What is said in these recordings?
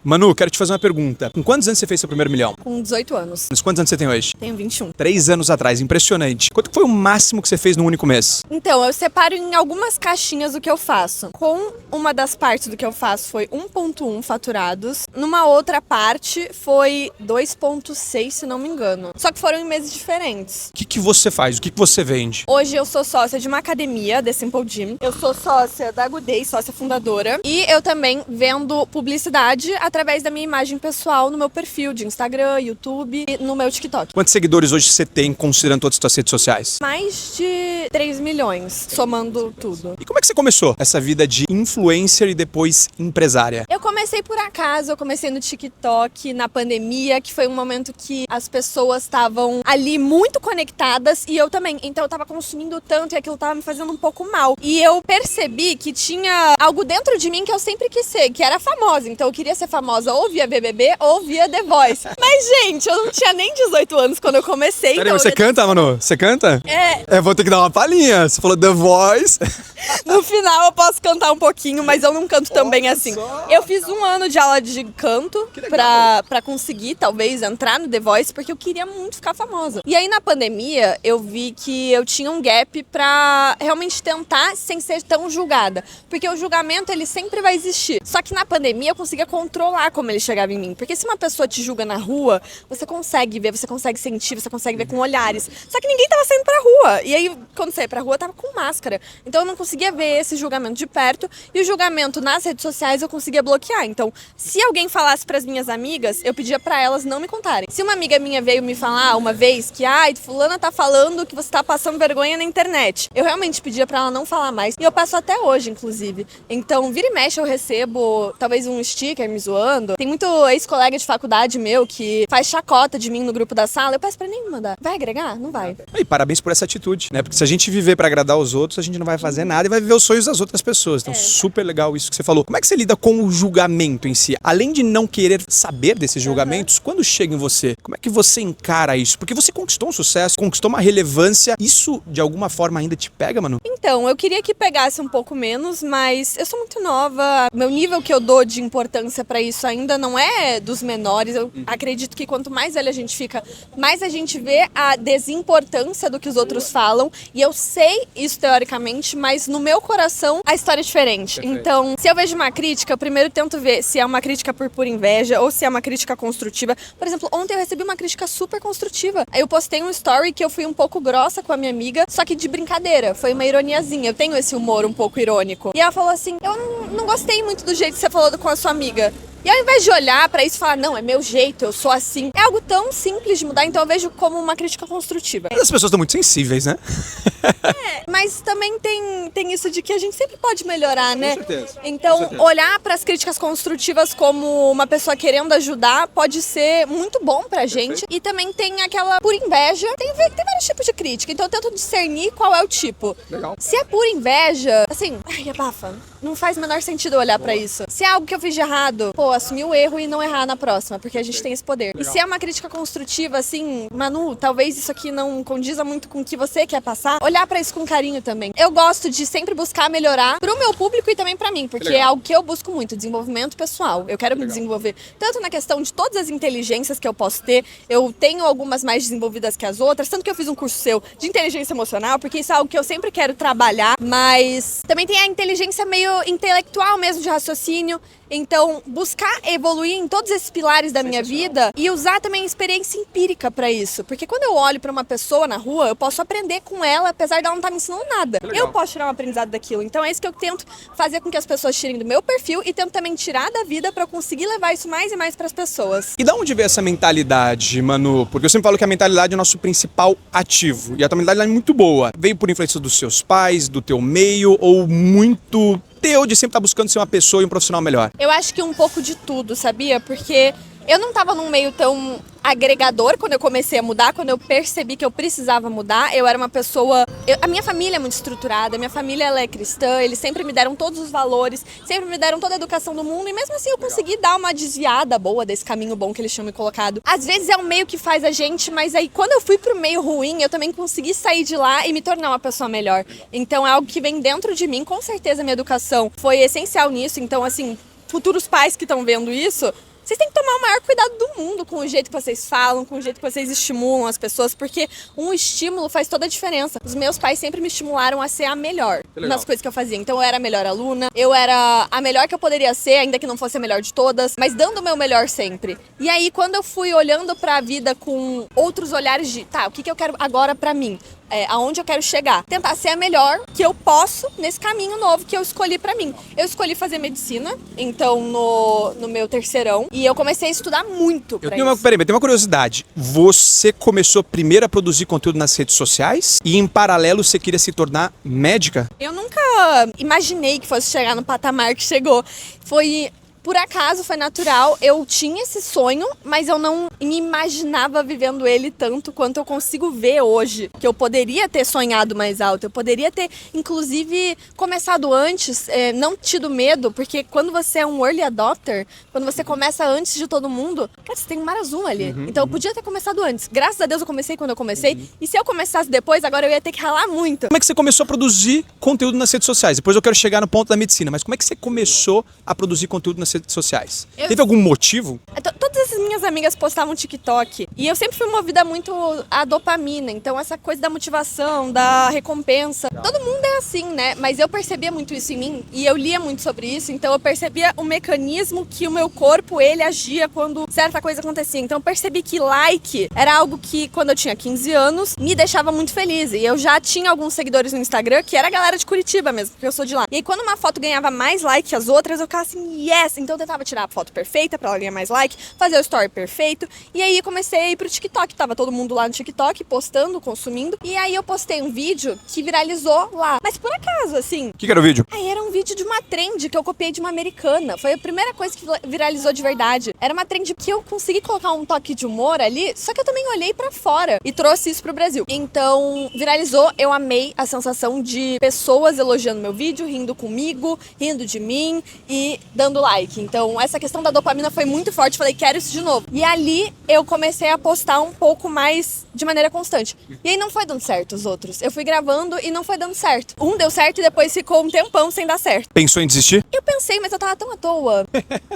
Manu, quero te fazer uma pergunta. Com quantos anos você fez seu primeiro milhão? Com 18 anos. Quantos anos você tem hoje? Tenho 21. 3 anos atrás, impressionante. Quanto foi o máximo que você fez num único mês? Então, eu separo em algumas caixinhas o que eu faço. Com uma das partes do que eu faço foi 1,1 faturados. Numa outra parte foi 2,6, se não me engano. Só que foram em meses diferentes. O que você faz? O que você vende? Hoje eu sou sócia de uma academia, The Simple Gym. Eu sou sócia da Good Day, sócia fundadora. E eu também vendo publicidade através da minha imagem pessoal no meu perfil de Instagram, YouTube e no meu TikTok. Quantos seguidores hoje você tem, considerando todas as suas redes sociais? Mais de 3 milhões, somando tudo. E como é que você começou essa vida de influencer e depois empresária? Eu comecei por acaso, eu comecei no TikTok, na pandemia, que foi um momento que as pessoas estavam ali muito conectadas e eu também. Então eu tava consumindo tanto e aquilo tava me fazendo um pouco mal. E eu percebi que tinha algo dentro de mim que eu sempre quis ser, que era famosa. Então eu queria ser famosa ou via BBB ou via The Voice. Mas, gente, eu não tinha nem 18 anos quando eu comecei. Peraí, então você canta, Manu? Você canta? É. Eu vou ter que dar uma palhinha. Você falou The Voice. No final eu posso cantar um pouquinho, mas eu não canto tão bem assim. Eu fiz 1 ano de aula de canto pra conseguir, talvez, entrar no The Voice, porque eu queria muito ficar famosa. E aí, na pandemia, eu vi que eu tinha um gap pra realmente tentar sem ser tão julgada. Porque o julgamento, ele sempre vai existir. Só que na pandemia, eu conseguia controlar como ele chegava em mim. Porque se uma pessoa te julga na rua, você consegue ver, você consegue sentir, você consegue ver com olhares. Só que ninguém tava saindo pra rua. E aí, quando saía pra rua, eu tava com máscara. Então, eu não conseguia ver esse julgamento de perto. E o julgamento nas redes sociais, eu conseguia bloquear. Então, se alguém falasse pras minhas amigas, eu pedia pra elas não me contarem. Se uma amiga minha veio me falar uma vez que, fulana tá falando que você tá passando vergonha na internet, eu realmente pedia pra ela não falar mais. E eu passo até hoje, inclusive. Então, vira e mexe, eu recebo talvez um sticker me zoando. Tem muito ex-colega de faculdade meu que faz chacota de mim no grupo da sala. Eu peço pra nem me mandar. Vai agregar? Não vai. E parabéns por essa atitude, né? Porque se a gente viver pra agradar os outros, a gente não vai fazer nada e vai viver os sonhos das outras pessoas. Então, super legal isso que você falou. Como é que você lida com o julgamento em si? Além de não querer saber desses julgamentos, quando chega em você, como é que você encara isso? Porque você conquistou um sucesso, conquistou uma relevância. Isso, de alguma forma, ainda te pega, Manu? Então, eu queria que pegasse um pouco menos, mas eu sou muito nova. Meu nível que eu dou de importância pra isso ainda não é dos menores. Eu acredito que quanto mais velha a gente fica, mais a gente vê a desimportância do que os outros falam. E eu sei isso teoricamente, mas no meu coração a história é diferente. Perfeito. Então, se eu vejo uma crítica, eu primeiro tento ver se é uma crítica por pura inveja ou se é uma crítica construtiva. Por exemplo, ontem eu recebi uma crítica super construtiva. Aí eu postei um story que eu fui um pouco grossa com a minha amiga, só que de brincadeira. Foi uma ironiazinha. Eu tenho esse humor um pouco irônico. E ela falou assim, eu não gostei muito do jeito que você falou com a sua amiga. E ao invés de olhar pra isso e falar, não, é meu jeito, eu sou assim, é algo tão simples de mudar, então eu vejo como uma crítica construtiva. As pessoas estão muito sensíveis, né? Mas também tem isso de que a gente sempre pode melhorar, né? certeza. Então, Com certeza. olhar para as críticas construtivas como uma pessoa querendo ajudar pode ser muito bom pra gente. E também tem aquela por inveja. Tem vários tipos de crítica, então eu tento discernir qual é o tipo. Legal. Se é por inveja, assim, abafa. Não faz o menor sentido olhar pra isso. Se é algo que eu fiz de errado, assumir o erro e não errar na próxima, porque a gente tem esse poder. E se é uma crítica construtiva, assim, Manu, talvez isso aqui não condiza muito com o que você quer passar, olhar pra isso com carinho também. Eu gosto de sempre buscar melhorar pro meu público e também pra mim, porque é algo que eu busco muito, desenvolvimento pessoal. Eu quero me desenvolver tanto na questão de todas as inteligências que eu posso ter, eu tenho algumas mais desenvolvidas que as outras, tanto que eu fiz um curso seu de inteligência emocional, porque isso é algo que eu sempre quero trabalhar, mas também tem a inteligência meio intelectual mesmo de raciocínio. Então, buscar evoluir em todos esses pilares da minha vida e usar também a experiência empírica pra isso. Porque quando eu olho pra uma pessoa na rua, eu posso aprender com ela, apesar de ela não estar me ensinando nada. Eu posso tirar um aprendizado daquilo. Então, é isso que eu tento fazer com que as pessoas tirem do meu perfil e tento também tirar da vida pra conseguir levar isso mais e mais pras pessoas. E da onde veio essa mentalidade, Manu? Porque eu sempre falo que a mentalidade é o nosso principal ativo. E a tua mentalidade é muito boa. Veio por influência dos seus pais, do teu meio, ou muito teu de sempre estar buscando ser uma pessoa e um profissional melhor? Eu acho que um pouco de tudo, sabia? Porque eu não tava num meio tão agregador quando eu comecei a mudar, quando eu percebi que eu precisava mudar. Eu era uma pessoa... a minha família é muito estruturada, a minha família ela é cristã, eles sempre me deram todos os valores, sempre me deram toda a educação do mundo e mesmo assim eu consegui dar uma desviada boa desse caminho bom que eles tinham me colocado. Às vezes é um meio que faz a gente, mas aí quando eu fui pro meio ruim, eu também consegui sair de lá e me tornar uma pessoa melhor. Então é algo que vem dentro de mim, com certeza minha educação foi essencial nisso, então assim, futuros pais que estão vendo isso, vocês têm que tomar o maior cuidado do mundo com o jeito que vocês falam, com o jeito que vocês estimulam as pessoas, porque um estímulo faz toda a diferença. Os meus pais sempre me estimularam a ser a melhor nas coisas que eu fazia. Então eu era a melhor aluna, eu era a melhor que eu poderia ser, ainda que não fosse a melhor de todas, mas dando o meu melhor sempre. E aí, quando eu fui olhando pra vida com outros olhares de, tá, o que eu quero agora pra mim? Aonde eu quero chegar. Tentar ser a melhor que eu posso nesse caminho novo que eu escolhi pra mim. Eu escolhi fazer medicina, então, no meu terceirão, e eu comecei a estudar muito pra isso. Peraí, tem uma curiosidade. Você começou primeiro a produzir conteúdo nas redes sociais e, em paralelo, você queria se tornar médica? Eu nunca imaginei que fosse chegar no patamar que chegou. Por acaso, foi natural, eu tinha esse sonho, mas eu não me imaginava vivendo ele tanto quanto eu consigo ver hoje. Que eu poderia ter sonhado mais alto, eu poderia ter, inclusive, começado antes, não tido medo, porque quando você é um early adopter, quando você começa antes de todo mundo, cara, você tem um marazum ali. Então eu podia ter começado antes. Graças a Deus eu comecei quando eu comecei, e se eu começasse depois, agora eu ia ter que ralar muito. Como é que você começou a produzir conteúdo nas redes sociais? Depois eu quero chegar no ponto da medicina, mas como é que você começou a produzir conteúdo nas redes sociais? Teve algum motivo? Todas as minhas amigas postavam TikTok e eu sempre fui movida muito à dopamina, então essa coisa da motivação, da recompensa, todo mundo é assim, né? Mas eu percebia muito isso em mim e eu lia muito sobre isso, então eu percebia o mecanismo que o meu corpo, ele agia quando certa coisa acontecia. Então eu percebi que like era algo que, quando eu tinha 15 anos, me deixava muito feliz. E eu já tinha alguns seguidores no Instagram, que era a galera de Curitiba mesmo, porque eu sou de lá. E aí quando uma foto ganhava mais like que as outras, eu ficava assim, yes! Então eu tentava tirar a foto perfeita pra ela ganhar mais like, fazer o story perfeito. E aí comecei a ir pro TikTok. Tava todo mundo lá no TikTok, postando, consumindo. E aí eu postei um vídeo que viralizou lá. Mas por acaso, assim... O que era o vídeo? Aí era um vídeo de uma trend que eu copiei de uma americana. Foi a primeira coisa que viralizou de verdade. Era uma trend que eu consegui colocar um toque de humor ali, só que eu também olhei pra fora e trouxe isso pro Brasil. Então, viralizou. Eu amei a sensação de pessoas elogiando meu vídeo, rindo comigo, rindo de mim e dando like. Então, essa questão da dopamina foi muito forte. Falei, quero isso de novo. E ali, eu comecei a postar um pouco mais de maneira constante. E aí, não foi dando certo os outros. Eu fui gravando e não foi dando certo. Um deu certo e depois ficou um tempão sem dar certo. Pensou em desistir? Eu pensei, mas eu tava tão à toa.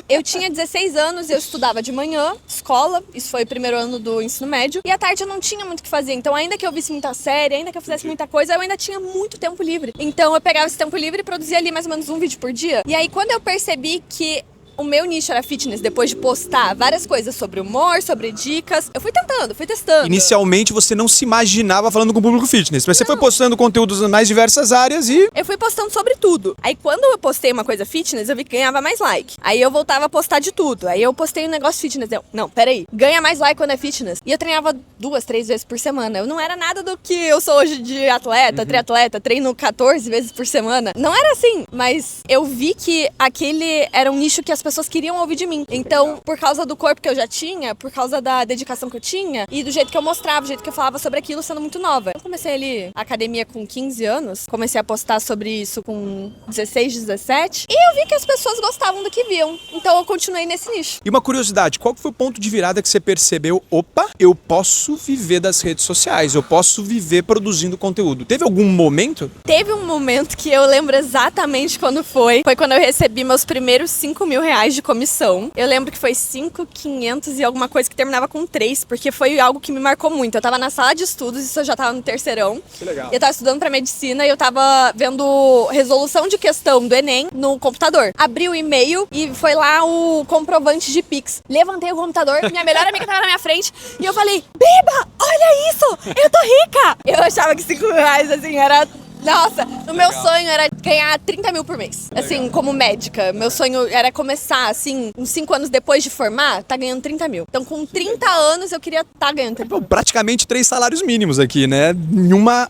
Eu tinha 16 anos, eu estudava de manhã, escola. Isso foi o primeiro ano do ensino médio. E à tarde eu não tinha muito o que fazer. Então, ainda que eu visse muita série, ainda que eu fizesse muita coisa, eu ainda tinha muito tempo livre. Então, eu pegava esse tempo livre e produzia ali mais ou menos um vídeo por dia. E aí, quando eu percebi que o meu nicho era fitness, depois de postar várias coisas sobre humor, sobre dicas, eu fui tentando, fui testando. Inicialmente você não se imaginava falando com o público fitness, mas você foi postando conteúdos nas mais diversas áreas e... Eu fui postando sobre tudo. Aí quando eu postei uma coisa fitness, eu vi que ganhava mais like. Aí eu voltava a postar de tudo. Aí eu postei um negócio fitness. Não, peraí. Ganha mais like quando é fitness. E eu treinava 2, 3 vezes por semana. Eu não era nada do que eu sou hoje de atleta, triatleta, treino 14 vezes por semana. Não era assim. Mas eu vi que aquele era um nicho que as pessoas queriam ouvir de mim. Então, por causa do corpo que eu já tinha, por causa da dedicação que eu tinha e do jeito que eu mostrava, do jeito que eu falava sobre aquilo sendo muito nova. Eu comecei ali a academia com 15 anos, comecei a postar sobre isso com 16, 17 e eu vi que as pessoas gostavam do que viam. Então eu continuei nesse nicho. E uma curiosidade, qual foi o ponto de virada que você percebeu, opa, eu posso viver das redes sociais, eu posso viver produzindo conteúdo? Teve algum momento? Teve um momento que eu lembro exatamente quando foi. Foi quando eu recebi meus primeiros 5 mil reais de comissão. Eu lembro que foi 5.500 e alguma coisa que terminava com 3, porque foi algo que me marcou muito. Eu tava na sala de estudos, isso eu já tava no terceirão. Que legal. Eu tava estudando pra medicina e eu tava vendo resolução de questão do Enem no computador. Abri o e-mail e foi lá o comprovante de Pix. Levantei o computador, minha melhor amiga tava na minha frente e eu falei, Biba, olha isso, eu tô rica! Eu achava que 5 mil reais, assim, era... Nossa, o meu sonho era ganhar 30 mil por mês, assim, como médica. Meu sonho era começar, assim, uns 5 anos depois de formar, tá ganhando 30 mil. Então, com 30 anos, eu queria tá ganhando 30 mil. Praticamente 3 salários mínimos aqui, né? Em uma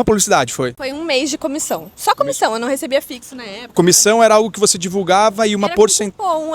publicidade, foi? Foi um mês de comissão. Só comissão, eu não recebia fixo na época. Comissão era algo que você divulgava e uma porcentagem... Bom,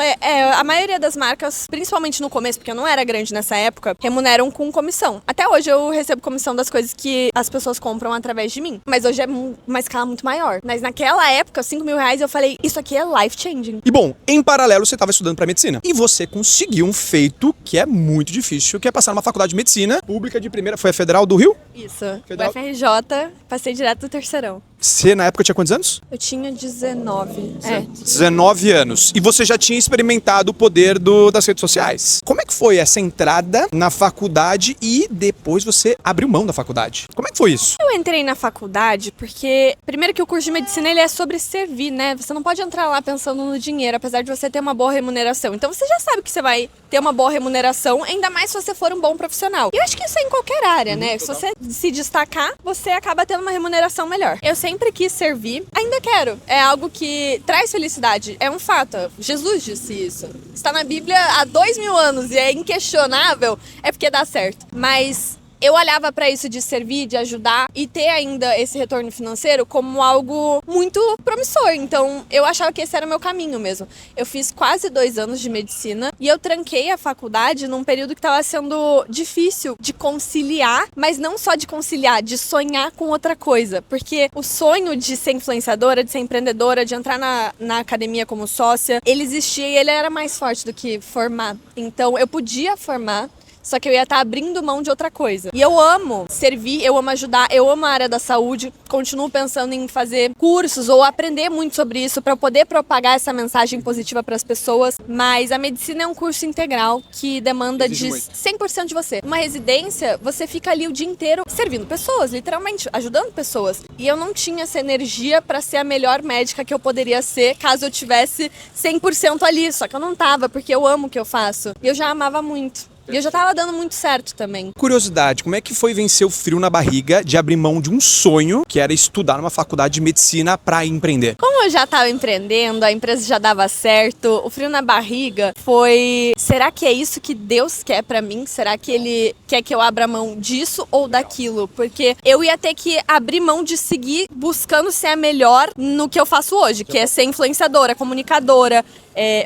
a maioria das marcas, principalmente no começo, porque eu não era grande nessa época, remuneram com comissão. Até hoje eu recebo comissão das coisas que as pessoas compram através de mim. Mas hoje é uma escala muito maior. Mas naquela época, 5 mil reais, eu falei, isso aqui é life-changing. E bom, em paralelo você estava estudando para medicina. E você conseguiu um feito que é muito difícil, que é passar numa faculdade de medicina pública de primeira. Foi a Federal do Rio? Isso. Federal... O FRJ, passei direto do terceirão. Você, na época, tinha quantos anos? Eu tinha 19. 19 anos. E você já tinha experimentado o poder das redes sociais. Como é que foi essa entrada na faculdade e depois você abriu mão da faculdade? Como é que foi isso? Eu entrei na faculdade porque, primeiro que o curso de medicina ele é sobre servir, né? Você não pode entrar lá pensando no dinheiro, apesar de você ter uma boa remuneração. Então você já sabe que você vai ter uma boa remuneração, ainda mais se você for um bom profissional. E eu acho que isso é em qualquer área, né? Se você se destacar, você acaba tendo uma remuneração melhor. Eu sempre quis servir, ainda quero. É algo que traz felicidade. É um fato. Jesus disse isso. Está na Bíblia há 2000 anos e é inquestionável, é porque dá certo. Mas eu olhava para isso de servir, de ajudar e ter ainda esse retorno financeiro como algo muito promissor. Então, eu achava que esse era o meu caminho mesmo. Eu fiz quase 2 anos de medicina e eu tranquei a faculdade num período que estava sendo difícil de conciliar, mas não só de conciliar, de sonhar com outra coisa. Porque o sonho de ser influenciadora, de ser empreendedora, de entrar na academia como sócia, ele existia e ele era mais forte do que formar. Então, eu podia formar, só que eu ia estar abrindo mão de outra coisa. E eu amo servir, eu amo ajudar, eu amo a área da saúde. Continuo pensando em fazer cursos ou aprender muito sobre isso para poder propagar essa mensagem positiva para as pessoas. Mas a medicina é um curso integral que demanda de 100% de você. Uma residência, você fica ali o dia inteiro servindo pessoas, literalmente, ajudando pessoas. E eu não tinha essa energia para ser a melhor médica que eu poderia ser caso eu tivesse 100% ali. Só que eu não tava, porque eu amo o que eu faço. E eu já amava muito. E eu já tava dando muito certo também. Curiosidade, como é que foi vencer o frio na barriga de abrir mão de um sonho, que era estudar numa faculdade de medicina para empreender? Como eu já tava empreendendo, a empresa já dava certo, o frio na barriga foi... Será que é isso que Deus quer pra mim? Será que Ele quer que eu abra mão disso ou daquilo? Porque eu ia ter que abrir mão de seguir buscando ser a melhor no que eu faço hoje, que é ser influenciadora, comunicadora,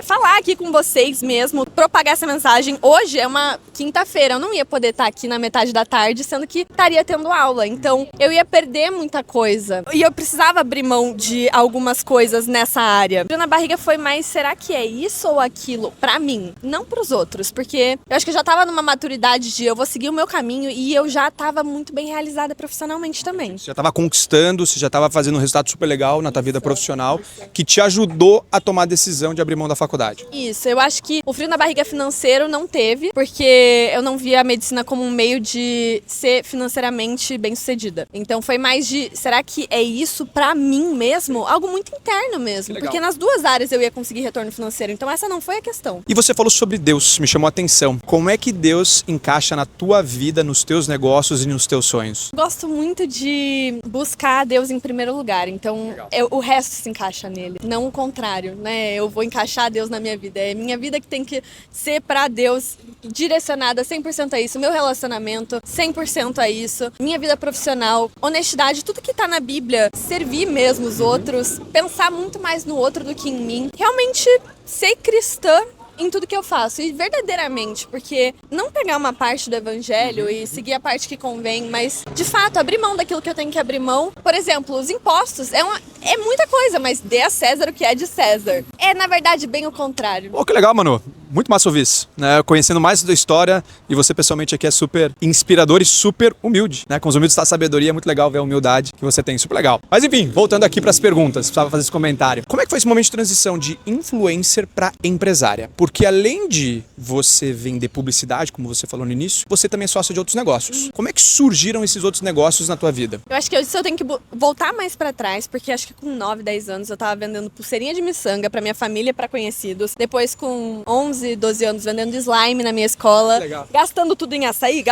falar aqui com vocês mesmo, propagar essa mensagem. Hoje é uma quinta-feira, eu não ia poder estar aqui na metade da tarde, sendo que estaria tendo aula. Então, eu ia perder muita coisa. E eu precisava abrir mão de algumas coisas nessa área. Na barriga foi mais, será que é isso ou aquilo? Pra mim, não pros outros. Porque eu acho que eu já tava numa maturidade de eu vou seguir o meu caminho e eu já tava muito bem realizada profissionalmente também. Você já tava conquistando, você já tava fazendo um resultado super legal na tua vida profissional, que te ajudou a tomar a decisão de abrir mão da faculdade. Isso, eu acho que o frio na barriga financeiro não teve, porque eu não via a medicina como um meio de ser financeiramente bem-sucedida. Então foi mais de, será que é isso pra mim mesmo? Algo muito interno mesmo, porque nas duas áreas eu ia conseguir retorno financeiro, então essa não foi a questão. E você falou sobre Deus, me chamou a atenção. Como é que Deus encaixa na tua vida, nos teus negócios e nos teus sonhos? Gosto muito de buscar Deus em primeiro lugar, então o resto se encaixa nele, não o contrário, né? Eu vou encaixar Deus na minha vida, é minha vida que tem que ser pra Deus, direcionada 100% a isso, meu relacionamento 100% a isso, minha vida profissional, honestidade, tudo que tá na Bíblia, servir mesmo os outros, pensar muito mais no outro do que em mim, realmente ser cristã em tudo que eu faço, e verdadeiramente, porque não pegar uma parte do evangelho e seguir a parte que convém, mas de fato abrir mão daquilo que eu tenho que abrir mão. Por exemplo, os impostos é muita coisa, mas dê a César o que é de César. É, na verdade, bem o contrário. Pô, que legal, Manu. Muito massa ouvir isso, né? Conhecendo mais da história, e você pessoalmente aqui é super inspirador e super humilde, né? Com os humildes está a sabedoria, é muito legal ver a humildade que você tem, super legal. Mas enfim, voltando aqui para as perguntas, precisava fazer esse comentário. Como é que foi esse momento de transição de influencer para empresária? Porque além de você vender publicidade, como você falou no início, você também é sócio de outros negócios. Como é que surgiram esses outros negócios na tua vida? Eu acho que isso eu tenho que voltar mais pra trás, porque acho que com 9, 10 anos eu tava vendendo pulseirinha de miçanga pra minha família, pra conhecidos. Depois com 11, 12 anos vendendo slime na minha escola. Legal. Gastando tudo em açaí,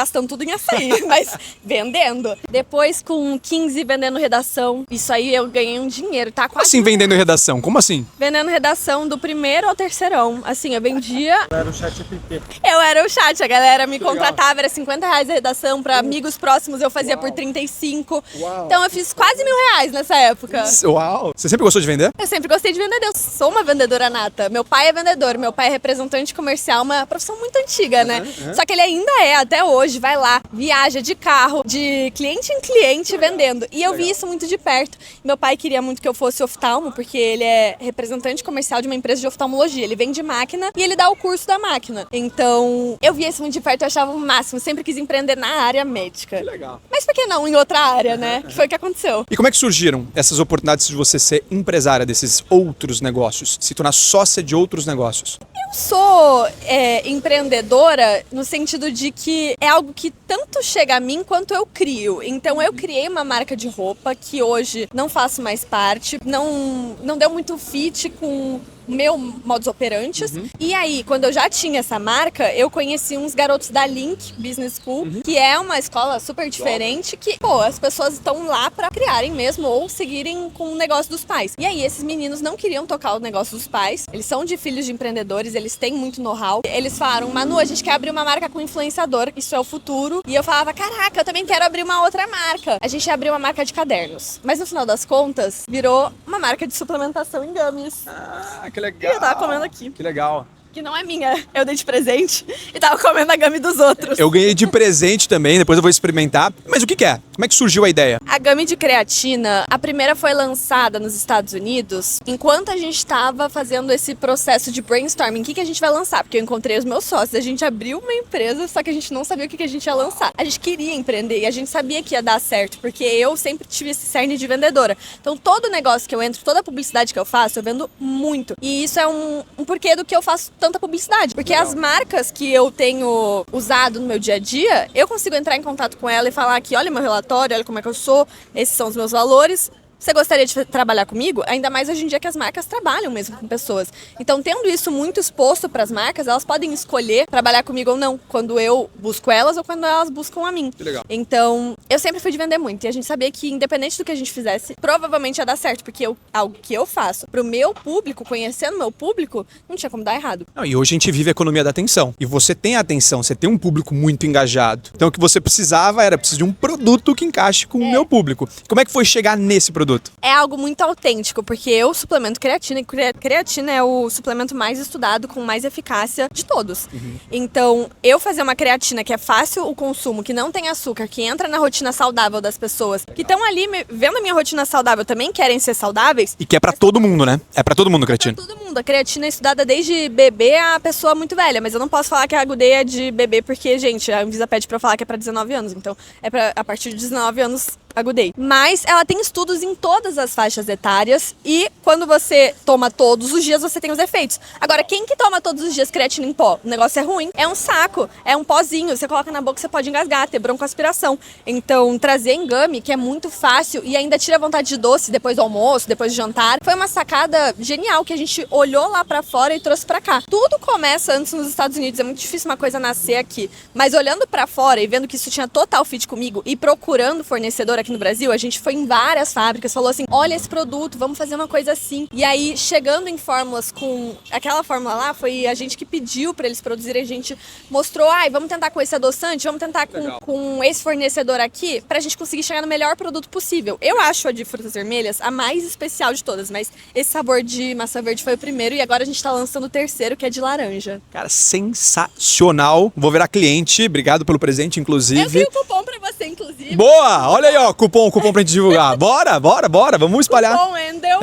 mas vendendo. Depois com 15 vendendo redação. Isso aí eu ganhei um dinheiro, tá? Como assim vendendo redação? Como assim? Vendendo redação do primeiro ao terceirão. Assim, eu vendia... Eu era o chat GPT. Eu era o chat, a galera me contratava, era R$50 a redação, pra amigos próximos eu fazia por 35. Então eu fiz quase R$1.000 nessa época. Uau! Você sempre gostou de vender? Eu sempre gostei de vender, eu sou uma vendedora nata. Meu pai é vendedor, meu pai é representante representante comercial, uma profissão muito antiga, né? Só que ele ainda é, até hoje, vai lá, viaja de carro, de cliente em cliente vendendo. E eu vi isso muito de perto. Meu pai queria muito que eu fosse oftalmo, porque ele é representante comercial de uma empresa de oftalmologia. Ele vende máquina e ele dá o curso da máquina. Então, eu via isso muito de perto, eu achava o máximo. Sempre quis empreender na área médica. Que legal. Mas por que não em outra área, né? Que foi o que aconteceu. E como é que surgiram essas oportunidades de você ser empresária desses outros negócios? Se tornar sócia de outros negócios? Eu sou empreendedora no sentido de que é algo que tanto chega a mim quanto eu crio. Então eu criei uma marca de roupa que hoje não faço mais parte, não deu muito fit com meu modus operantes. E aí, quando eu já tinha essa marca, eu conheci uns garotos da Link Business School, que é uma escola super diferente, que, pô, as pessoas estão lá pra criarem mesmo ou seguirem com o negócio dos pais. E aí, esses meninos não queriam tocar o negócio dos pais. Eles são de filhos de empreendedores, eles têm muito know-how. Eles falaram, Manu, a gente quer abrir uma marca com influenciador, isso é o futuro. E eu falava, caraca, eu também quero abrir uma outra marca. A gente abriu uma marca de cadernos. Mas no final das contas, virou uma marca de suplementação em gummies. Ah, que legal. E eu tava comendo aqui. Que legal. Que não é minha, eu dei de presente e tava comendo a gummy dos outros. Eu ganhei de presente também, depois eu vou experimentar. Mas o que é? Como é que surgiu a ideia? A gummy de creatina, a primeira foi lançada nos Estados Unidos enquanto a gente estava fazendo esse processo de brainstorming. O que a gente vai lançar? Porque eu encontrei os meus sócios, a gente abriu uma empresa, só que a gente não sabia o que a gente ia lançar. A gente queria empreender e a gente sabia que ia dar certo, porque eu sempre tive esse cerne de vendedora. Então todo negócio que eu entro, toda publicidade que eu faço, eu vendo muito. E isso é um porquê do que eu faço tanta publicidade. Porque as marcas que eu tenho usado no meu dia a dia, eu consigo entrar em contato com ela e falar aqui, olha meu relatório, olha como é que eu sou, esses são os meus valores. Você gostaria de trabalhar comigo? Ainda mais hoje em dia que as marcas trabalham mesmo com pessoas. Então, tendo isso muito exposto para as marcas, elas podem escolher trabalhar comigo ou não, quando eu busco elas ou quando elas buscam a mim. Que legal. Então, eu sempre fui de vender muito. E a gente sabia que, independente do que a gente fizesse, provavelmente ia dar certo. Porque algo que eu faço pro meu público, conhecendo o meu público, não tinha como dar errado. Não, e hoje a gente vive a economia da atenção. E você tem a atenção, você tem um público muito engajado. Então, o que você precisava era preciso de um produto que encaixe com o meu público. Como é que foi chegar nesse produto? É algo muito autêntico, porque eu suplemento creatina e creatina é o suplemento mais estudado, com mais eficácia de todos. Então, eu fazer uma creatina que é fácil o consumo, que não tem açúcar, que entra na rotina saudável das pessoas, que estão ali vendo a minha rotina saudável, também querem ser saudáveis. E que é pra todo mundo, né? É pra todo mundo, creatina. Pra todo mundo. A creatina é estudada desde bebê a pessoa muito velha, mas eu não posso falar que a Agudei é de bebê, porque, gente, a Anvisa pede pra falar que é pra 19 anos, então é pra, a partir de 19 anos Agudei. Mas ela tem estudos em todas as faixas etárias e quando você toma todos os dias, você tem os efeitos. Agora, quem que toma todos os dias creatina em pó? O negócio é ruim. É um saco, é um pozinho. Você coloca na boca, você pode engasgar, ter broncoaspiração. Então, trazer em gummy, que é muito fácil e ainda tira a vontade de doce depois do almoço, depois do jantar, foi uma sacada genial que a gente olhou lá pra fora e trouxe pra cá. Tudo começa antes nos Estados Unidos. É muito difícil uma coisa nascer aqui. Mas olhando pra fora e vendo que isso tinha total fit comigo e procurando fornecedor aqui no Brasil, a gente foi em várias fábricas, falou assim, olha esse produto, vamos fazer uma coisa assim. E aí, chegando em fórmulas com... Aquela fórmula lá, foi a gente que pediu pra eles produzirem, a gente mostrou, vamos tentar com esse adoçante, vamos tentar com esse fornecedor aqui, pra gente conseguir chegar no melhor produto possível. Eu acho a de frutas vermelhas a mais especial de todas, mas esse sabor de maçã verde foi o primeiro e agora a gente tá lançando o terceiro, que é de laranja. Cara, sensacional. Vou virar cliente, obrigado pelo presente, inclusive. Eu tenho um cupom pra você, inclusive. Boa! Olha aí, ó, cupom pra gente divulgar. Bora, vamos espalhar. Cupom Endel.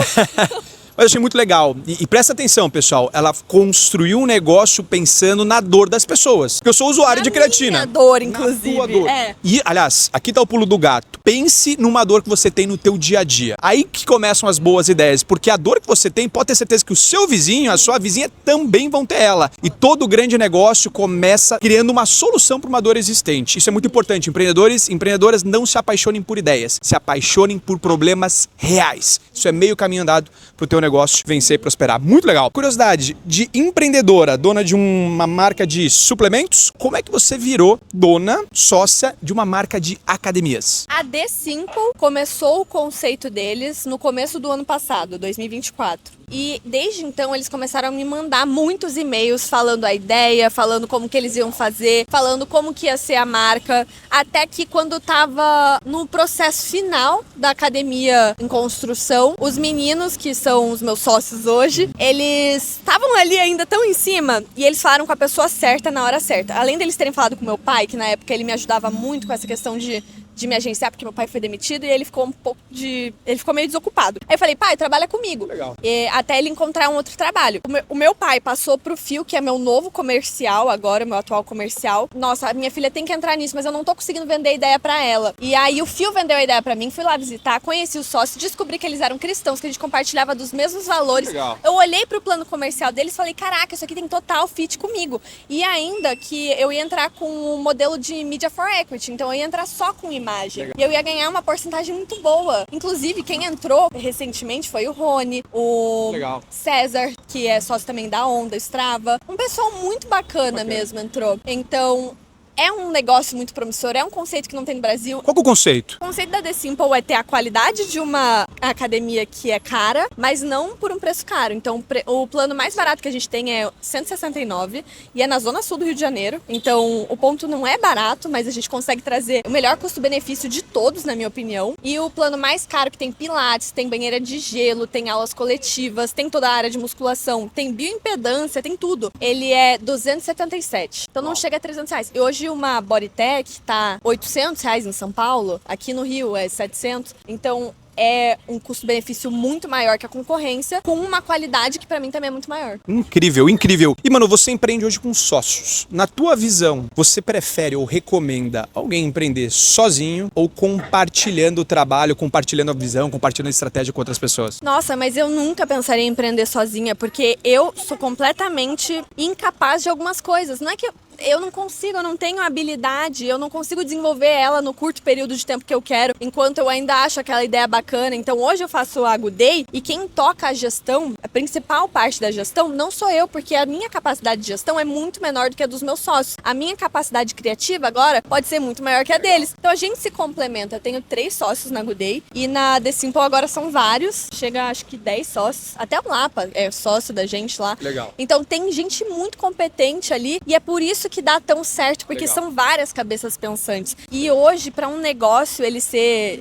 Mas eu achei muito legal. E presta atenção, pessoal. Ela construiu um negócio pensando na dor das pessoas. Porque eu sou usuário de creatina. Minha dor, inclusive. Na tua dor. E, aliás, aqui tá o pulo do gato. Pense numa dor que você tem no teu dia a dia. Aí que começam as boas ideias. Porque a dor que você tem, pode ter certeza que o seu vizinho, a sua vizinha também vão ter ela. E todo grande negócio começa criando uma solução para uma dor existente. Isso é muito importante. Empreendedores e empreendedoras não se apaixonem por ideias. Se apaixonem por problemas reais. Isso é meio caminho andado pro teu negócio vencer e prosperar. Muito legal. Curiosidade, de empreendedora, dona de uma marca de suplementos, como é que você virou dona, sócia de uma marca de academias? A The Simple começou o conceito deles no começo do ano passado, 2024. E desde então eles começaram a me mandar muitos e-mails falando a ideia, falando como que eles iam fazer, falando como que ia ser a marca, até que quando tava no processo final da academia em construção, os meninos, que são os meus sócios hoje, eles estavam ali ainda tão em cima e eles falaram com a pessoa certa na hora certa. Além deles terem falado com meu pai, que na época ele me ajudava muito com essa questão de me agenciar, porque meu pai foi demitido e ele ficou ele ficou meio desocupado. Aí eu falei, pai, trabalha comigo. Legal. Até ele encontrar um outro trabalho. O meu pai passou pro Fio, que é meu novo comercial agora, meu atual comercial. Nossa, a minha filha tem que entrar nisso, mas eu não tô conseguindo vender a ideia pra ela. E aí o Fio vendeu a ideia pra mim, fui lá visitar, conheci os sócios, descobri que eles eram cristãos, que a gente compartilhava dos mesmos valores. Legal. Eu olhei pro plano comercial deles e falei, caraca, isso aqui tem total fit comigo. E ainda que eu ia entrar com o modelo de Media for Equity, então eu ia entrar só com imagem. Legal. E eu ia ganhar uma porcentagem muito boa. Inclusive, quem entrou recentemente foi o Rony, o Legal. César, que é sócio também da Onda, Strava. Um pessoal muito bacana mesmo entrou. Então, é um negócio muito promissor, é um conceito que não tem no Brasil. Qual que é o conceito? O conceito da The Simple é ter a qualidade de uma academia que é cara, mas não por um preço caro. Então, o plano mais barato que a gente tem é 169 e é na zona sul do Rio de Janeiro. Então, o ponto não é barato, mas a gente consegue trazer o melhor custo-benefício de todos, na minha opinião. E o plano mais caro, que tem pilates, tem banheira de gelo, tem aulas coletivas, tem toda a área de musculação, tem bioimpedância, tem tudo. Ele é 277. Então, não chega a 300 reais. E hoje uma Bodytech tá 800 reais em São Paulo, aqui no Rio é 700, então é um custo-benefício muito maior que a concorrência, com uma qualidade que pra mim também é muito maior. Incrível, incrível. E, mano, você empreende hoje com sócios. Na tua visão, você prefere ou recomenda alguém empreender sozinho ou compartilhando o trabalho, compartilhando a visão, compartilhando a estratégia com outras pessoas? Nossa, mas eu nunca pensaria em empreender sozinha, porque eu sou completamente incapaz de algumas coisas. Não é que eu não consigo, eu não tenho habilidade, eu não consigo desenvolver ela no curto período de tempo que eu quero, enquanto eu ainda acho aquela ideia bacana. Então hoje eu faço a Good Day e quem toca a gestão, a principal parte da gestão, não sou eu, porque a minha capacidade de gestão é muito menor do que a dos meus sócios. A minha capacidade criativa agora pode ser muito maior que a deles. Então a gente se complementa. Eu tenho 3 sócios na Good Day e na The Simple agora são vários, chega acho que 10 sócios, até o Lapa é sócio da gente lá. Legal. Então tem gente muito competente ali e é por isso que dá tão certo, porque Legal. são várias cabeças pensantes. E hoje, para um negócio,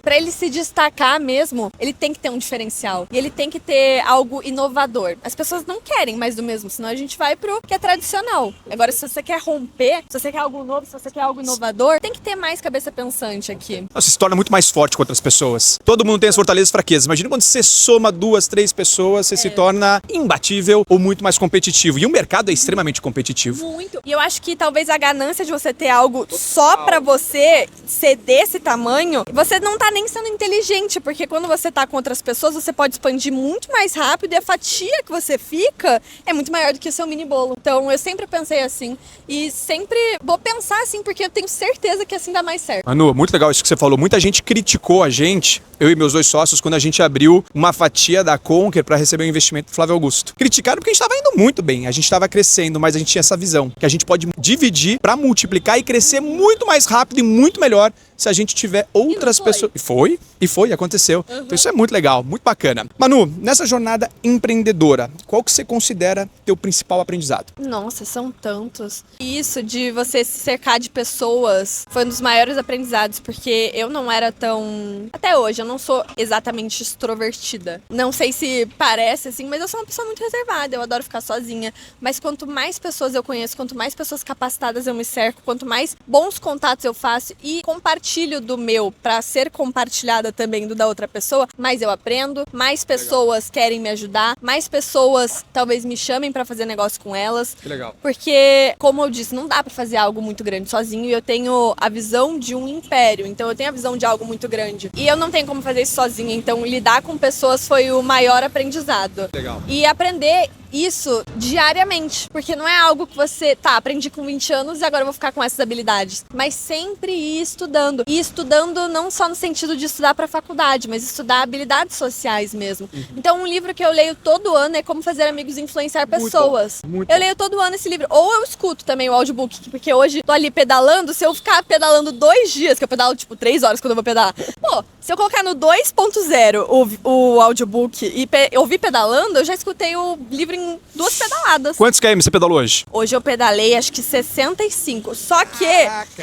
para ele se destacar mesmo, ele tem que ter um diferencial. E ele tem que ter algo inovador. As pessoas não querem mais do mesmo, senão a gente vai pro que é tradicional. Agora, se você quer romper, se você quer algo novo, se você quer algo inovador, tem que ter mais cabeça pensante aqui. Você se torna muito mais forte com outras pessoas. Todo mundo tem as fortalezas e fraquezas. Imagina quando você soma 2, 3 pessoas, você se torna imbatível ou muito mais competitivo. E o mercado é extremamente competitivo. Muito. E eu acho que talvez a ganância de você ter algo só pra você ser desse tamanho, você não tá nem sendo inteligente, porque quando você tá com outras pessoas, você pode expandir muito mais rápido e a fatia que você fica é muito maior do que o seu mini bolo. Então eu sempre pensei assim e sempre vou pensar assim, porque eu tenho certeza que assim dá mais certo. Manu, muito legal isso que você falou. Muita gente criticou a gente, eu e meus 2 sócios, quando a gente abriu uma fatia da Conquer para receber o investimento do Flávio Augusto. Criticaram porque a gente estava indo muito bem, a gente estava crescendo, mas a gente tinha essa visão, que a gente pode dividir para multiplicar e crescer muito mais rápido e muito melhor se a gente tiver outras pessoas. E foi, aconteceu. Então isso é muito legal, muito bacana. Manu, nessa jornada empreendedora, qual que você considera teu principal aprendizado? Nossa, são tantos. Isso de você se cercar de pessoas foi um dos maiores aprendizados, porque eu não era tão... Até hoje, eu não sou exatamente extrovertida. Não sei se parece assim, mas eu sou uma pessoa muito reservada, eu adoro ficar sozinha. Mas quanto mais pessoas eu conheço, quanto mais pessoas capacitadas eu me cerco, quanto mais bons contatos eu faço e compartilho do meu para ser compartilhada também do da outra pessoa, mais eu aprendo, mais pessoas querem me ajudar, mais pessoas talvez me chamem para fazer negócio com elas. Que legal. Porque, como eu disse, não dá para fazer algo muito grande sozinho e eu tenho a visão de um império, então eu tenho a visão de algo muito grande. E eu não tenho como fazer isso sozinha, então lidar com pessoas foi o maior aprendizado. Legal. E aprender isso diariamente, porque não é algo que você, aprendi com 20 anos e agora eu vou ficar com essas habilidades, mas sempre ir estudando. E estudando não só no sentido de estudar para faculdade, mas estudar habilidades sociais mesmo. Então, um livro que eu leio todo ano é Como Fazer Amigos e Influenciar Pessoas. Eu leio todo ano esse livro, ou eu escuto também o audiobook, porque hoje tô ali pedalando, se eu ficar pedalando 2 dias, que eu pedalo tipo 3 horas quando eu vou pedalar, pô, se eu colocar no 2.0 o audiobook e ouvir pedalando, eu já escutei o livro em 2 pedaladas. Quantos km você pedalou hoje? Hoje eu pedalei acho que 65, só que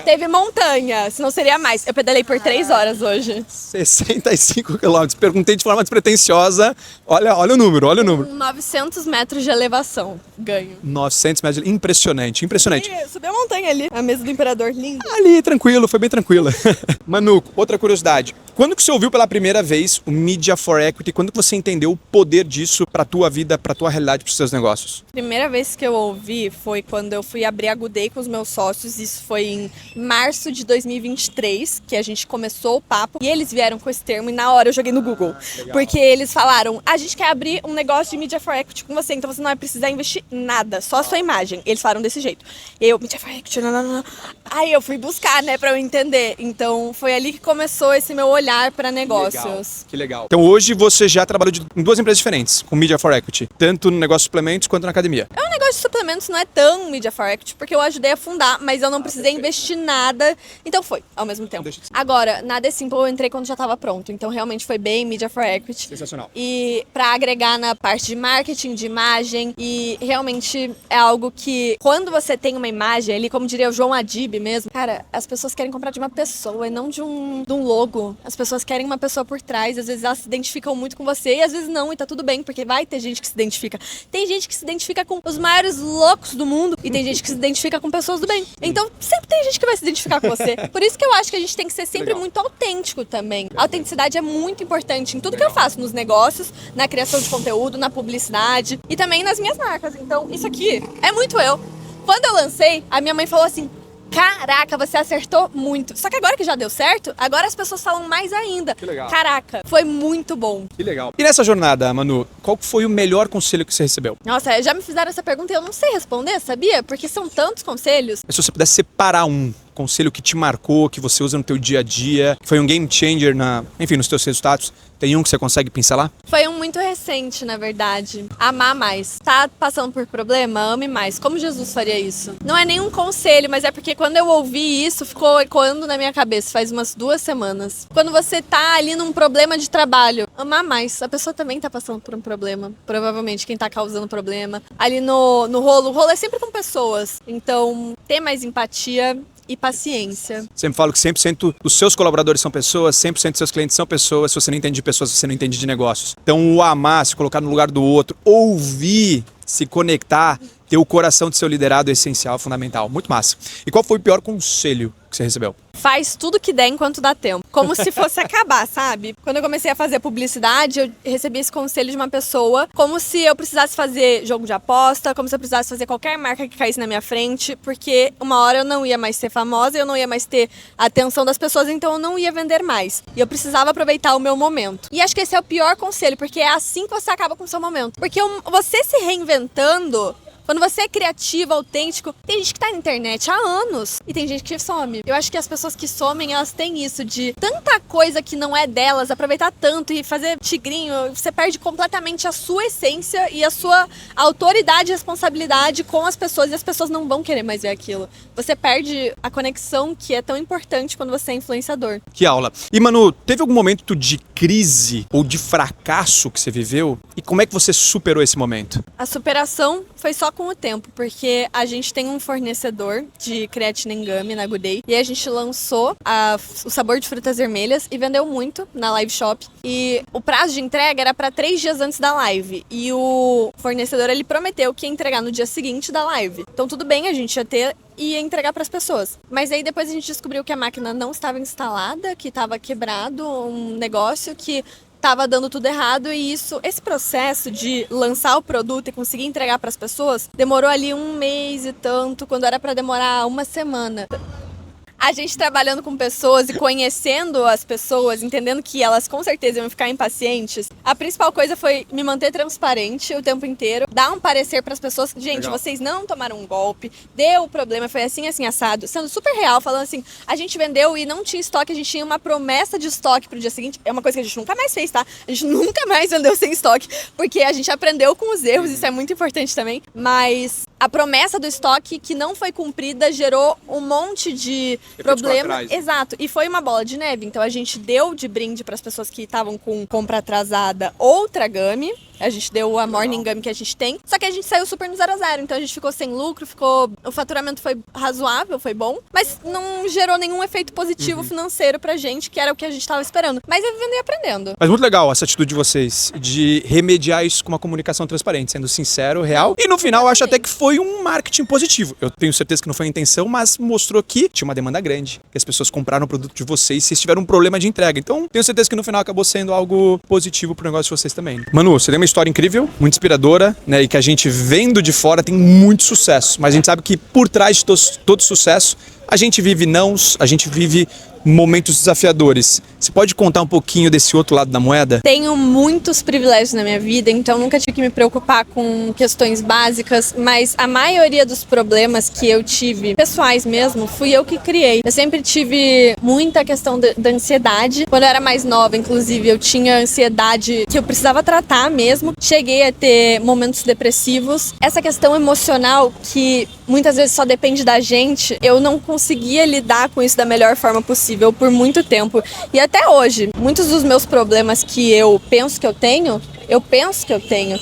teve montanha, senão seria mais. Eu pedalei por 3 horas hoje. 65 quilômetros. Perguntei de forma despretensiosa. Olha o número, olha o número. 900 metros de elevação, ganho. 900 metros. Impressionante, impressionante. E subi a montanha ali, a mesa do imperador, lindo. Ali, tranquilo, foi bem tranquila. Manu, outra curiosidade. Quando que você ouviu pela primeira vez o Media for Equity? Quando que você entendeu o poder disso pra tua vida, pra tua realidade, pros seus negócios? Primeira vez que eu ouvi foi quando eu fui abrir a Good Day com os meus sócios. Isso foi em março de 2023, que a gente começou o papo. E eles vieram com esse termo e na hora eu joguei no Google. Porque eles falaram, a gente quer abrir um negócio de Media for Equity com você, então você não vai precisar investir nada, só a sua imagem. Eles falaram desse jeito. E eu, Media for Equity, não. Aí eu fui buscar, né, pra eu entender. Então foi ali que começou esse meu olhar pra negócios. Que legal. Então hoje você já trabalhou em 2 empresas diferentes, com Media for Equity. Tanto no negócio de suplementos quanto na academia. O negócio de suplementos não é tão Media for Equity, porque eu ajudei a fundar, mas eu não precisei investir nada. Então foi, ao mesmo tempo. Agora, na The Simple eu entrei quando já estava pronto. Então realmente foi bem Media for Equity. Sensacional. E pra agregar na parte de marketing, de imagem. E realmente é algo que, quando você tem uma imagem ali, como diria o João Adib mesmo, cara, as pessoas querem comprar de uma pessoa e não de um logo. As pessoas querem uma pessoa por trás. Às vezes elas se identificam muito com você e às vezes não. E tá tudo bem, porque vai ter gente que se identifica. Tem gente que se identifica com os maiores loucos do mundo e tem gente que se identifica com pessoas do bem. Então sempre tem gente que vai se identificar com você. Por isso que eu acho que a gente tem que ser sempre muito autêntico também. A autenticidade é muito importante em tudo que eu faço, nos negócios, na criação de conteúdo, na publicidade e também nas minhas marcas. Então isso aqui é muito eu. Quando eu lancei, a minha mãe falou assim, caraca, você acertou muito. Só que agora que já deu certo, agora as pessoas falam mais ainda. Que legal. Caraca, foi muito bom. Que legal. E nessa jornada, Manu, qual foi o melhor conselho que você recebeu? Nossa, já me fizeram essa pergunta e eu não sei responder, sabia? Porque são tantos conselhos. Se você pudesse separar um conselho que te marcou, que você usa no teu dia a dia, que foi um game changer nos teus resultados, tem um que você consegue pincelar? Foi um muito recente, na verdade. Amar mais. Tá passando por problema? Ame mais. Como Jesus faria isso? Não é nenhum conselho, mas é porque quando eu ouvi isso, ficou ecoando na minha cabeça faz umas 2 semanas. Quando você tá ali num problema de trabalho, amar mais. A pessoa também tá passando por um problema. Provavelmente quem tá causando problema. Ali no rolo, o rolo é sempre com pessoas. Então, ter mais empatia e paciência. Sempre falo que 100% dos seus colaboradores são pessoas, 100% dos seus clientes são pessoas. Se você não entende de pessoas, você não entende de negócios. Então, o amar, se colocar no lugar do outro, ouvir, se conectar, ter o coração do seu liderado é essencial, fundamental. Muito massa. E qual foi o pior conselho que você recebeu? Faz tudo que der enquanto dá tempo. Como se fosse acabar, sabe? Quando eu comecei a fazer publicidade, eu recebi esse conselho de uma pessoa, como se eu precisasse fazer jogo de aposta, como se eu precisasse fazer qualquer marca que caísse na minha frente, porque uma hora eu não ia mais ser famosa, eu não ia mais ter a atenção das pessoas, então eu não ia vender mais. E eu precisava aproveitar o meu momento. E acho que esse é o pior conselho, porque é assim que você acaba com o seu momento. Porque você se reinventando, quando você é criativo, autêntico, tem gente que tá na internet há anos e tem gente que some. Eu acho que as pessoas que somem, elas têm isso de tanta coisa que não é delas, aproveitar tanto e fazer tigrinho, você perde completamente a sua essência e a sua autoridade e responsabilidade com as pessoas e as pessoas não vão querer mais ver aquilo. Você perde a conexão que é tão importante quando você é influenciador. Que aula. E Manu, teve algum momento de crise ou de fracasso que você viveu? E como é que você superou esse momento? A superação foi só com o tempo, porque a gente tem um fornecedor de creatina em gummy na Good Day e a gente lançou o sabor de frutas vermelhas e vendeu muito na live shop. E o prazo de entrega era para 3 dias antes da live e o fornecedor ele prometeu que ia entregar no dia seguinte da live. Então tudo bem, a gente ia entregar para as pessoas. Mas aí depois a gente descobriu que a máquina não estava instalada, que estava quebrado, um negócio que estava dando tudo errado e esse processo de lançar o produto e conseguir entregar para as pessoas demorou ali 1 mês e tanto, quando era para demorar 1 semana. A gente trabalhando com pessoas e conhecendo as pessoas, entendendo que elas com certeza iam ficar impacientes, a principal coisa foi me manter transparente o tempo inteiro, dar um parecer para as pessoas, gente, Legal. Vocês não tomaram um golpe, deu problema, foi assim, assim, assado, sendo super real, falando assim, a gente vendeu e não tinha estoque, a gente tinha uma promessa de estoque pro dia seguinte, é uma coisa que a gente nunca mais fez, tá? A gente nunca mais vendeu sem estoque, porque a gente aprendeu com os erros, isso é muito importante também, mas a promessa do estoque que não foi cumprida gerou um monte de problema. Exato, e foi uma bola de neve, então a gente deu de brinde para as pessoas que estavam com compra atrasada outra gummy. A gente deu a Morning Gummy que a gente tem, só que a gente saiu super no 0 a 0, então a gente ficou sem lucro, o faturamento foi razoável, foi bom, mas não gerou nenhum efeito positivo financeiro pra gente, que era o que a gente tava esperando. Mas é vivendo e aprendendo. Mas muito legal essa atitude de vocês, de remediar isso com uma comunicação transparente, sendo sincero, real. E no final, eu acho até que foi um marketing positivo. Eu tenho certeza que não foi a intenção, mas mostrou que tinha uma demanda grande, que as pessoas compraram o produto de vocês se tiveram um problema de entrega. Então, tenho certeza que no final acabou sendo algo positivo pro negócio de vocês também. Manu, você tem uma história incrível, muito inspiradora, né? E que a gente vendo de fora tem muito sucesso. Mas a gente sabe que por trás de todo sucesso, a gente vive nãos, a gente vive momentos desafiadores. Você pode contar um pouquinho desse outro lado da moeda? Tenho muitos privilégios na minha vida, então nunca tive que me preocupar com questões básicas, mas a maioria dos problemas que eu tive, pessoais mesmo, fui eu que criei. Eu sempre tive muita questão da ansiedade. Quando eu era mais nova, inclusive, eu tinha ansiedade que eu precisava tratar mesmo. Cheguei a ter momentos depressivos. Essa questão emocional que muitas vezes só depende da gente, eu não conseguia lidar com isso da melhor forma possível por muito tempo. E até hoje, muitos dos meus problemas que eu penso que eu tenho,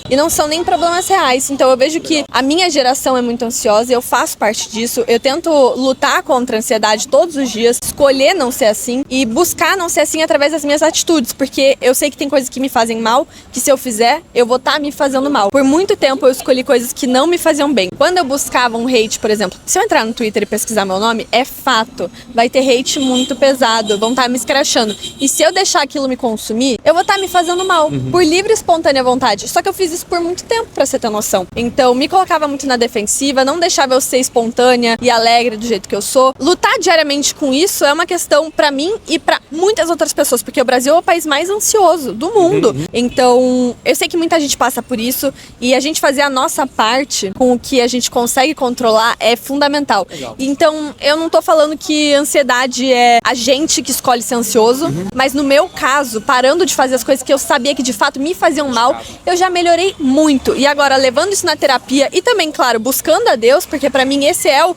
e não são nem problemas reais. Então eu vejo que a minha geração é muito ansiosa, eu faço parte disso, eu tento lutar contra a ansiedade todos os dias, escolher não ser assim e buscar não ser assim através das minhas atitudes, porque eu sei que tem coisas que me fazem mal, que se eu fizer, eu vou estar me fazendo mal. Por muito tempo eu escolhi coisas que não me faziam bem. Quando eu buscava um hate, por exemplo, se eu entrar no Twitter e pesquisar meu nome, é fato, vai ter hate muito pesado, vão estar me escrachando. E se eu deixar aquilo me consumir, eu vou estar me fazendo mal, por livre espontânea vontade. Só que eu fiz isso por muito tempo, pra você ter noção. Então, me colocava muito na defensiva, não deixava eu ser espontânea e alegre do jeito que eu sou. Lutar diariamente com isso é uma questão pra mim e pra muitas outras pessoas, porque o Brasil é o país mais ansioso do mundo. Então, eu sei que muita gente passa por isso e a gente fazer a nossa parte com o que a gente consegue controlar é fundamental. Legal. Então, eu não tô falando que ansiedade é a gente que escolhe ser ansioso, mas no meu caso, parando de fazer as coisas que eu sabia que de fato me faziam mal, eu já melhorei muito. E agora, levando isso na terapia e também, claro, buscando a Deus, porque pra mim esse é o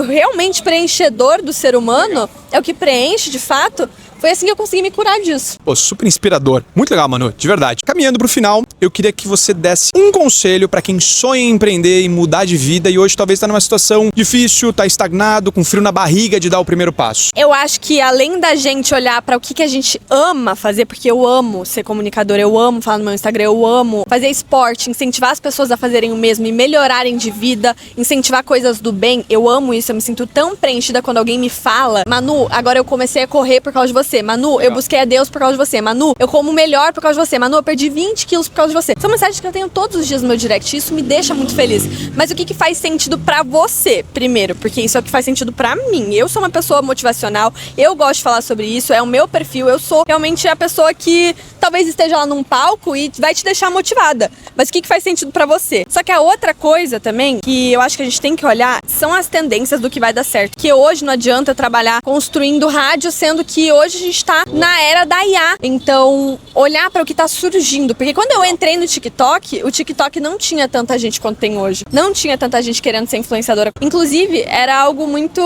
realmente preenchedor do ser humano, é o que preenche de fato. Foi assim que eu consegui me curar disso. Pô, super inspirador. Muito legal, Manu, de verdade. Caminhando pro final, eu queria que você desse um conselho pra quem sonha em empreender e mudar de vida e hoje talvez tá numa situação difícil, tá estagnado, com frio na barriga de dar o primeiro passo. Eu acho que além da gente olhar pra o que a gente ama fazer, porque eu amo ser comunicadora, eu amo falar no meu Instagram, eu amo fazer esporte, incentivar as pessoas a fazerem o mesmo e melhorarem de vida, incentivar coisas do bem, eu amo isso, eu me sinto tão preenchida quando alguém me fala, Manu, agora eu comecei a correr por causa de você. Manu, eu busquei a Deus por causa de você. Manu, eu como melhor por causa de você. Manu, eu perdi 20 quilos por causa de você. São mensagens que eu tenho todos os dias no meu direct. Isso me deixa muito feliz. Mas o que faz sentido pra você, primeiro? Porque isso é o que faz sentido pra mim. Eu sou uma pessoa motivacional. Eu gosto de falar sobre isso. É o meu perfil. Eu sou realmente a pessoa que talvez esteja lá num palco e vai te deixar motivada. Mas o que faz sentido pra você? Só que a outra coisa também, que eu acho que a gente tem que olhar, são as tendências do que vai dar certo. Que hoje não adianta trabalhar construindo rádio, sendo que hoje a gente tá na era da IA. Então, olhar para o que tá surgindo. Porque quando eu entrei no TikTok, o TikTok não tinha tanta gente quanto tem hoje. Não tinha tanta gente querendo ser influenciadora. Inclusive, era algo muito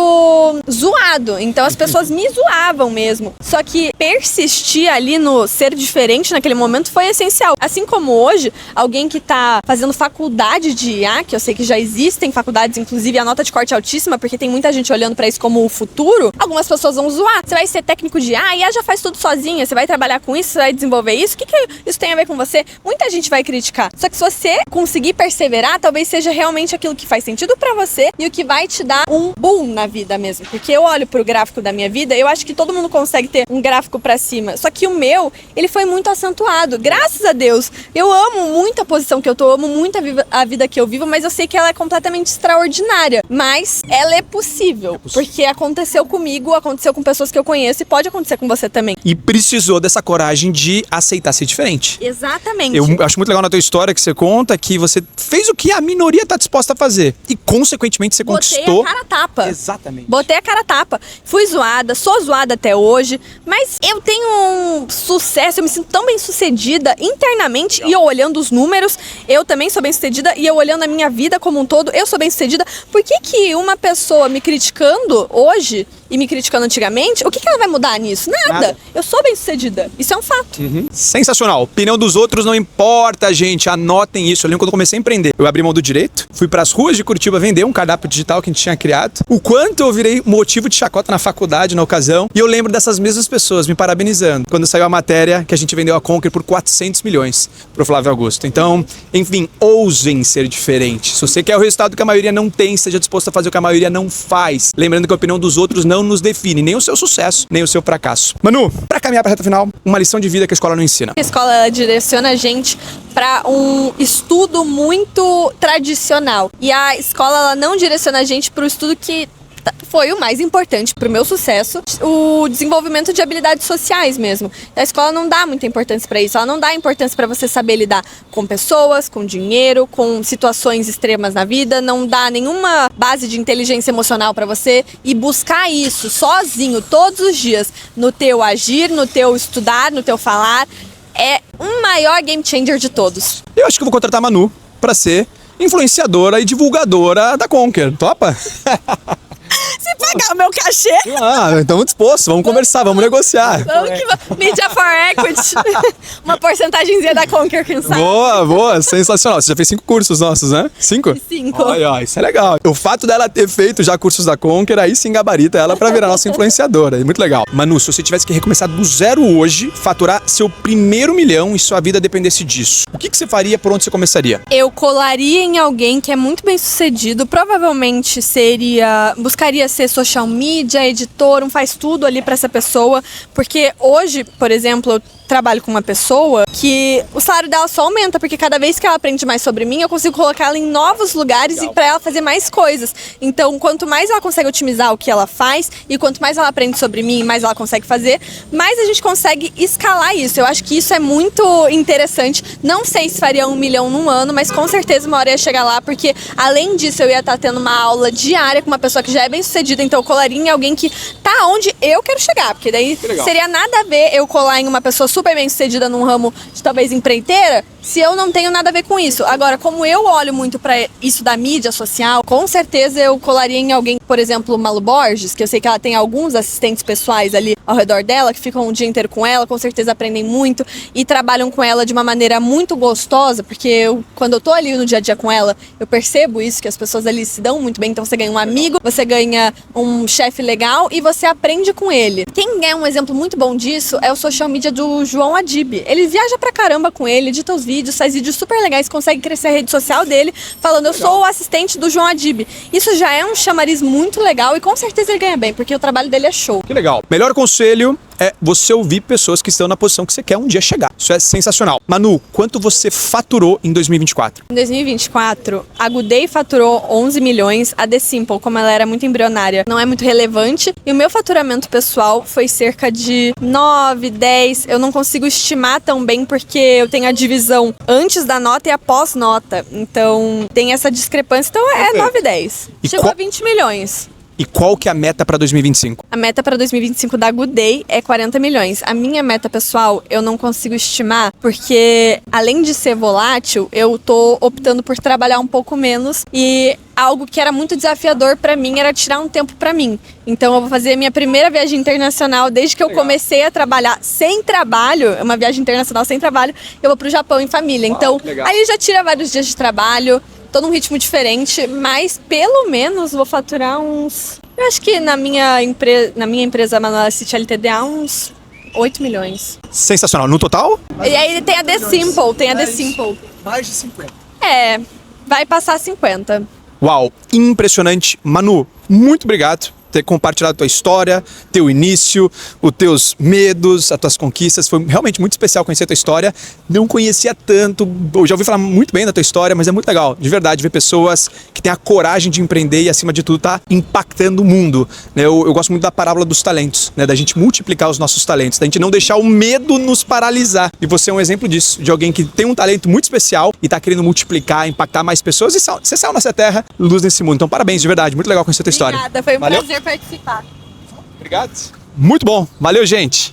zoado. Então, as pessoas me zoavam mesmo. Só que persistir ali no ser diferente naquele momento foi essencial. Assim como hoje, alguém que tá fazendo faculdade de IA, que eu sei que já existem faculdades, inclusive a nota de corte é altíssima, porque tem muita gente olhando para isso como o futuro, algumas pessoas vão zoar. Você vai ser técnico de IA? a IA já faz tudo sozinha, você vai trabalhar com isso, você vai desenvolver isso, o que isso tem a ver com você? Muita gente vai criticar. Só que se você conseguir perseverar, talvez seja realmente aquilo que faz sentido pra você e o que vai te dar um boom na vida mesmo. Porque eu olho pro gráfico da minha vida, eu acho que todo mundo consegue ter um gráfico pra cima. Só que o meu, ele foi muito acentuado. Graças a Deus, eu amo muito a posição que eu tô, amo muito a vida que eu vivo, mas eu sei que ela é completamente extraordinária. Mas ela é possível, porque aconteceu comigo, aconteceu com pessoas que eu conheço e pode acontecer com você também. E precisou dessa coragem de aceitar ser diferente. Exatamente. Eu acho muito legal na tua história que você conta que você fez o que a minoria tá disposta a fazer. E, consequentemente, você conquistou... Botei a cara a tapa. Exatamente. Botei a cara a tapa. Fui zoada, sou zoada até hoje, mas eu tenho um sucesso, eu me sinto tão bem sucedida internamente. Legal. E eu olhando os números, eu também sou bem sucedida, e eu olhando a minha vida como um todo, eu sou bem sucedida. Por que uma pessoa me criticando hoje e me criticando antigamente, o que ela vai mudar nisso? Nada. Eu sou bem sucedida. Isso é um fato. Sensacional. Opinião dos outros não importa, gente. Anotem isso. Eu lembro quando eu comecei a empreender. Eu abri mão do direito, fui pras ruas de Curitiba vender um cardápio digital que a gente tinha criado. O quanto eu virei motivo de chacota na faculdade, na ocasião. E eu lembro dessas mesmas pessoas me parabenizando quando saiu a matéria que a gente vendeu a Conquer por 400 milhões pro Flávio Augusto. Então, enfim, ousem ser diferentes. Se você quer o resultado que a maioria não tem, esteja disposto a fazer o que a maioria não faz. Lembrando que a opinião dos outros não nos define, nem o seu sucesso, nem o seu fracasso. Manu, pra caminhar pra reta final, uma lição de vida que a escola não ensina. A escola ela direciona a gente para um estudo muito tradicional. E a escola ela não direciona a gente para o estudo que foi o mais importante para o meu sucesso, o desenvolvimento de habilidades sociais mesmo. A escola não dá muita importância para isso, ela não dá importância para você saber lidar com pessoas, com dinheiro, com situações extremas na vida, não dá nenhuma base de inteligência emocional para você e buscar isso sozinho todos os dias no teu agir, no teu estudar, no teu falar, é um maior game changer de todos. Eu acho que eu vou contratar a Manu para ser influenciadora e divulgadora da Conquer. Topa? Se pagar o meu cachê. Estamos dispostos, vamos conversar, vamos negociar. Media for Equity. Uma porcentagemzinha da Conquer, quem sabe? Boa, sensacional. Você já fez 5 cursos nossos, né? 5? 5. Olha, isso é legal. O fato dela ter feito já cursos da Conquer, aí sim gabarita ela pra virar nossa influenciadora. É muito legal. Manu, se você tivesse que recomeçar do zero hoje, faturar seu primeiro milhão e sua vida dependesse disso, o que você faria, por onde você começaria? Eu colaria em alguém que é muito bem sucedido, provavelmente buscaria ser social media, editor, faz tudo ali pra essa pessoa, porque hoje, por exemplo, eu trabalho com uma pessoa que o salário dela só aumenta, porque cada vez que ela aprende mais sobre mim, eu consigo colocar ela em novos lugares e para ela fazer mais coisas. Então, quanto mais ela consegue otimizar o que ela faz e quanto mais ela aprende sobre mim, mais ela consegue fazer, mais a gente consegue escalar isso. Eu acho que isso é muito interessante. Não sei se faria 1 milhão num ano, mas com certeza uma hora ia chegar lá, porque além disso eu ia estar tendo uma aula diária com uma pessoa que já é bem sucedida, então eu colaria em alguém que tá onde eu quero chegar, porque daí seria nada a ver eu colar em uma pessoa super bem sucedida num ramo de talvez empreiteira, se eu não tenho nada a ver com isso. Agora, como eu olho muito pra isso da mídia social, com certeza eu colaria em alguém, por exemplo, Malu Borges, que eu sei que ela tem alguns assistentes pessoais ali ao redor dela, que ficam o dia inteiro com ela, com certeza aprendem muito e trabalham com ela de uma maneira muito gostosa, porque quando eu tô ali no dia a dia com ela, eu percebo isso, que as pessoas ali se dão muito bem, então você ganha um amigo, você ganha um chefe legal e você aprende com ele. Quem é um exemplo muito bom disso é o social media do João Adib. Ele viaja pra caramba com ele, edita os vídeos, faz vídeos super legais, consegue crescer a rede social dele, falando, eu sou o assistente do João Adib. Isso já é um chamariz muito legal e com certeza ele ganha bem, porque o trabalho dele é show. Que legal. Melhor conselho é você ouvir pessoas que estão na posição que você quer um dia chegar. Isso é sensacional. Manu, quanto você faturou em 2024? Em 2024, a Gudei faturou 11 milhões, a The Simple, como ela era muito embrionária, não é muito relevante, e o meu faturamento pessoal foi cerca de 9, 10, eu não consigo estimar tão bem, porque eu tenho a divisão antes da nota e após nota, então tem essa discrepância, então é 9, 10. Chegou a 20 milhões. E qual que é a meta para 2025? A meta para 2025 da Gudei é 40 milhões. A minha meta pessoal, eu não consigo estimar, porque além de ser volátil, eu tô optando por trabalhar um pouco menos e algo que era muito desafiador para mim era tirar um tempo para mim. Então eu vou fazer a minha primeira viagem internacional desde que eu comecei a trabalhar sem trabalho, uma viagem internacional sem trabalho, eu vou pro Japão em família. Então, aí já tira vários dias de trabalho, tô num ritmo diferente, mas pelo menos vou faturar uns Eu acho que na minha empresa Manuela City LTDA, uns 8 milhões. Sensacional. No total? E aí tem a The Simple, Mais de 50. É, vai passar 50. Uau, impressionante. Manu, muito obrigado por ter compartilhado a tua história, teu início, os teus medos, as tuas conquistas. Foi realmente muito especial conhecer a tua história. Não conhecia tanto, eu já ouvi falar muito bem da tua história, mas é muito legal, de verdade, ver pessoas que têm a coragem de empreender e, acima de tudo, tá impactando o mundo. Eu gosto muito da parábola dos talentos, né? Da gente multiplicar os nossos talentos, da gente não deixar o medo nos paralisar. E você é um exemplo disso, de alguém que tem um talento muito especial e tá querendo multiplicar, impactar mais pessoas. E você saiu nessa terra, luz nesse mundo. Então, parabéns, de verdade, muito legal conhecer a tua história. Obrigada, foi um Valeu? prazer participar. Obrigado. Muito bom. Valeu, gente.